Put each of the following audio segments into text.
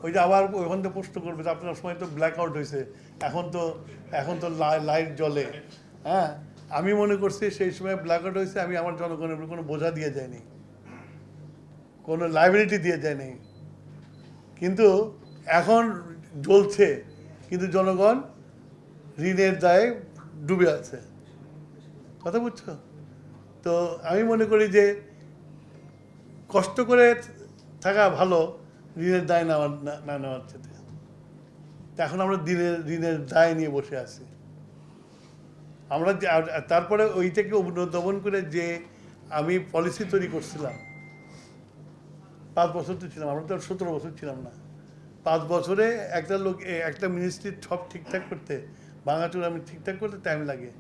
ওই যে আবার ওখান থেকে প্রশ্ন করবে যে আপনার সময় তো ব্ল্যাক আউট হয়েছে, এখন তো লাইট জ্বলে। হ্যাঁ, আমি মনে করছি সেই সময় ব্ল্যাক আউট হয়েছে, আমি আমার জনগণের উপর কোনো বোঝা দিয়ে যায়নি, কোনো লাইবিলিটি দিয়ে যায়নি। কিন্তু এখন জ্বলছে, কিন্তু জনগণ ঋণের দায়ে ডুবে আছে। কথা বুঝছো? তো আমি মনে করি যে কষ্ট করে থাকা ভালো ঋণের দায় না নেওয়ার চেয়ে। এখন আমরা ঋণের দায় নিয়ে বসে আছি। আমরা তারপরে ওইটাকে অনুধাবন করে যে আমি পলিসি তৈরি করছিলাম, 5 বছর তো ছিলাম, আমরা তো 17 বছর ছিলাম না। 5 বছরে একটা মিনিস্ট্রি সব ঠিকঠাক করতে, ভাঙাচুর আমি ঠিকঠাক করতে টাইম লাগে।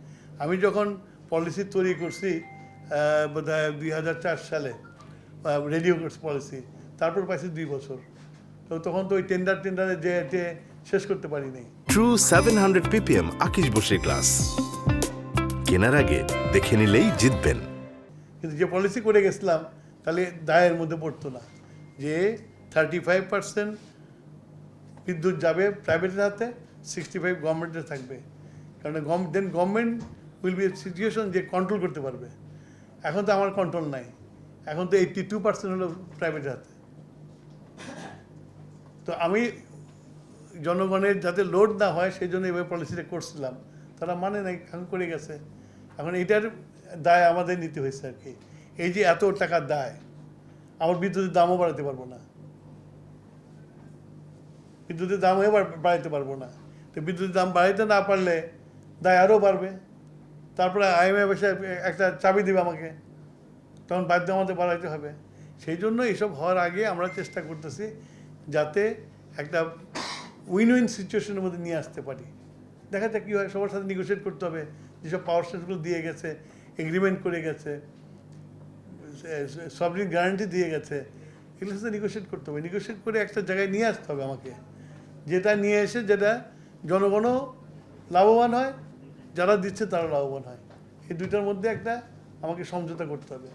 আমি যখন পলিসি তৈরি করছি বোধ হয় 2004 সালে, রেডিও করছি পলিসি, তারপর পাইছি 2 বছর। তো তখন তো ওই টেন্ডারে যে শেষ করতে পারি নাই। ট্রু 700 ppm আকিশ বসির গ্লাস কেনার আগে দেখে নিলেই জিতবেন। কিন্তু যে পলিসি করে গেছিলাম তাহলে দায়ের মধ্যে পড়তো না যে 35% বিদ্যুৎ যাবে প্রাইভেটের হাতে, 65 গভর্নমেন্টের থাকবে। কারণ দেন গভর্নমেন্ট উইল বি সিচুয়েশন যে কন্ট্রোল করতে পারবে। এখন তো আমার কন্ট্রোল নাই, এখন তো 82% হলো প্রাইভেটের হাতে। তো আমি জনগণের যাতে লোড না হয় সেই জন্য এভাবে পলিসিটা করছিলাম, তারা মানে নাই, এখন করে গেছে। এখন এটার দায় আমাদের নিতে হয়েছে আর কি। এই যে এত টাকার দায়, আমার বিদ্যুতের দামও বাড়াতে পারবো না, বিদ্যুতের দামও বাড়াইতে পারবো না। তো বিদ্যুতের দাম বাড়াইতে না পারলে দায় আরও বাড়বে। তারপরে IMF এসে একটা চাবি দেবে আমাকে, তখন বাধ্য আমাদের বাড়াইতে হবে। সেই জন্য এইসব হওয়ার আগে আমরা চেষ্টা করতেছি যাতে একটা উইন উইন সিচুয়েশনের মধ্যে নিয়ে আসতে পারি। দেখা যাক কী হয়, সবার সাথে নেগোশিয়েট করতে হবে। যেসব পাওয়ার স্টেশনগুলো দিয়ে গেছে, এগ্রিমেন্ট করে গেছে, সবরিন গ্যারান্টি দিয়ে গেছে, এগুলোর সাথে নেগোশিয়েট করতে হবে। নেগোশিয়েট করে একটা জায়গায় নিয়ে আসতে হবে আমাকে, যেটা নিয়ে এসে যেটা জনগণও লাভবান হয়, যারা দিচ্ছে তারা লাভবান হয়। এই দুইটার মধ্যে একটা আমাকে সমঝোতা করতে হবে।